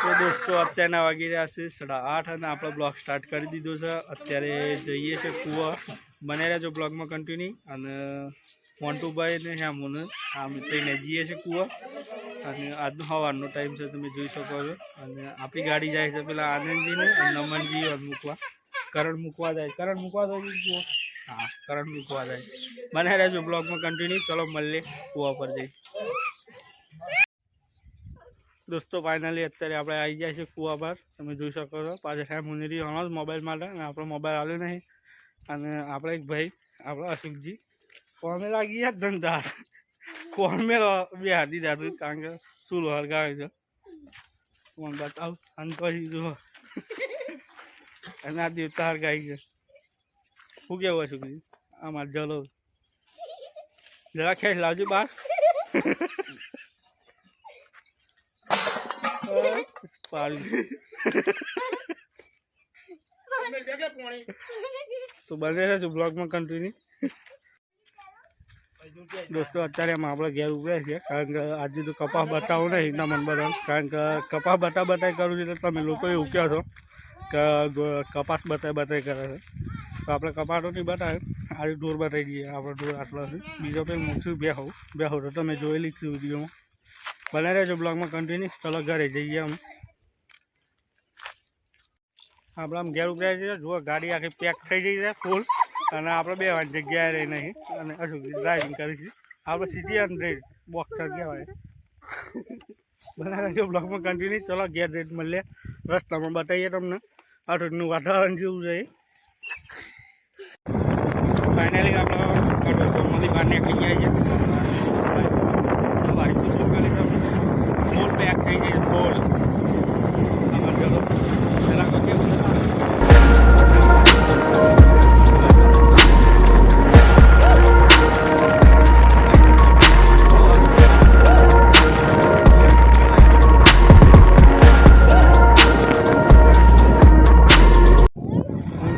તો દોસ્તો અત્યારના વાગી રહ્યા છે 8:30 અને આપણે બ્લોગ સ્ટાર્ટ કરી દીધો છે। અત્યારે જઈએ છે કૂવા, બને રહેજો બ્લોગમાં કન્ટિન્યુ। અને મોન્ટુભાઈ ને હેમુને આમ થઈને જઈએ છે કૂવા અને આજનો સવારનો ટાઈમ છે, તમે જોઈ શકો છો। અને આપણી ગાડી જાય છે પેલા આનંદજીને અને નમનજી મૂકવા, કરણ મૂકવા જાય, કરણ મૂકવા જાય, હા કરણ મૂકવા જાય। બને રહેજો બ્લોગમાં કન્ટિન્યુ। ચલો મળીએ કૂવા પર જઈ। दोस्तों फाइनली અત્યારે આપણે આવી ગયા છે કૂવા પર, તમે જોઈ શકો છો। પાછળ હે મુનિરી હણો મોબાઈલ માટે અને આપણો મોબાઈલ આવ્યો નહીં। અને આપણે એક ભાઈ આપણો અશોકજી ફોર્મે લાગી ગયા ધંધા, ફોર્મે બે હાથી જાતું, કારણ કે શું હળગાવે છે ફોન બતાવ અને પછી જો અને આ દેવતા હળગાઈ છે। શું કેવું અશોકજી? આમાં જલો જરા ખેંચ લાવજો બહાર। तो बने रहे ब्लॉग में कंटिन्यू। दोस्तों अत्यारे આપણે ઘેર ઉભા છે, કારણ કે આજે તો કપાસ બતાવો નહીં ના મન બધા, કારણ કે કપાસ બતાવી કરું એટલે તમે લોકો એવું કહો છો કે કપાસ બતાવી કરે છે, તો આપણે કપાસો નહીં બતાવે, આજે ઢોર બતાવી દઈએ। આપણે ઢોર આટલો છે, બીજો પેલું મૂકશું બેહો તો તમે જોયેલી જ વિડીયોમાં। બને રહેજો બ્લોગમાં કન્ટિન્યુ। ચલો ઘરે જઈએ અમે। આપણે આમ ઘેર ઉભરાય છે, જુઓ ગાડી આખી પેક થઈ ગઈ છે ફૂલ, અને આપણે બેવાની જગ્યાએ રહી નહીં અને હજુ ડ્રાઇવિંગ કરી છે આપણે સિટી હંડ્રેડ બોક્સર કહેવાય। બને રહેજો બ્લોગમાં કન્ટિન્યુ। ચલો ઘેર જઈને મળીએ, રસ્તામાં બતાવીએ તમને આટલું વાતાવરણ જેવું છે। ફાઇનલી આપણે કટોરમાંથી બહાર નીકળી ગયા છીએ। સવારી શું કરી તમે ફૂલ પેક થઈ ગઈ ફૂલ। આમાં ચલો પેલા તો કેવું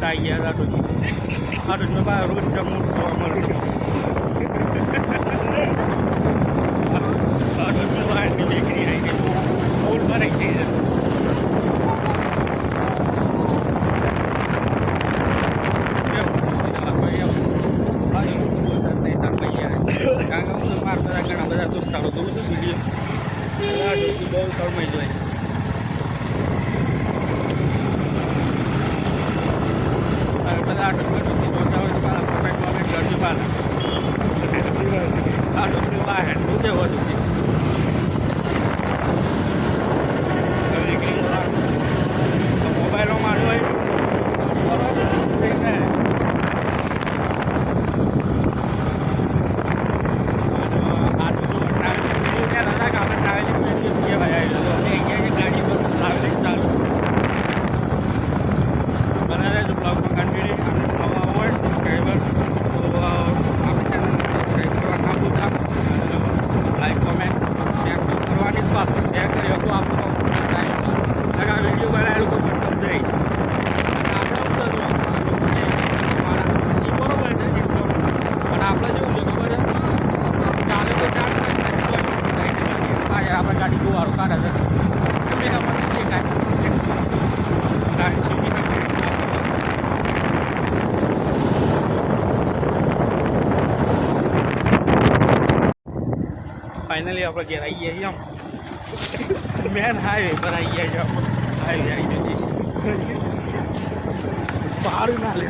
આવી ગયા હતા રોજ જમવું જોવા મળે બેકરી આવી ગઈ ફૂલ ભરાઈ ગઈ છે। મારા બધા ઘણા બધા દોસ્તારો જોઉં છું વિડીયો, બહુ શરમાઈ જાય। બધા જોતા હોય તો મારા કોમેન્ટ કરજો પાછા। આ ડોક્ટર બહાર શું કેવું હતું મોબાઈલો મારો હોય ગાડી ગોવાળો કાઢે છે फाइनली આપણે ઘેર આવી ગયા છીએ। આમ મેન હાઈવે પર આવી ગયા છે, હાઈવે આવી ગયો પાર ના લે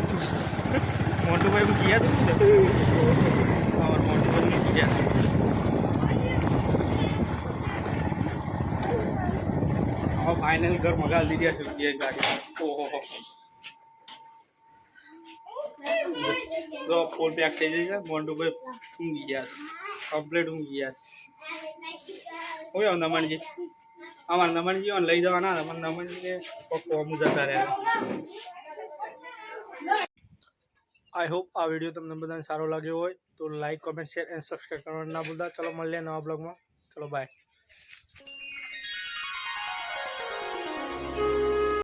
મોન્ટુભાઈ હું ગયા હતું મોન્ટુભાઈ મૂકી ગયા। फाइनल घर मगा दी है गाड़ी। ओहो तो फुल पैक થઈ જાય છે। મોન્ટુભાઈ ઊંઘી ગયા છે, કમ્પ્લીટ ઊંઘી ગયા છે। હોય નમણજી અમારા નમણજી ઓન લઈ જવાના હતા, નમણજીને કોમ જતા રહ્યા। आई होप આ વિડીયો તમને બધાને સારો લાગ્યો હોય તો like comment share and subscribe કરવાનું ના ભૂલતા। ચલો મળીએ નવા બ્લોગમાં। ચલો બાય।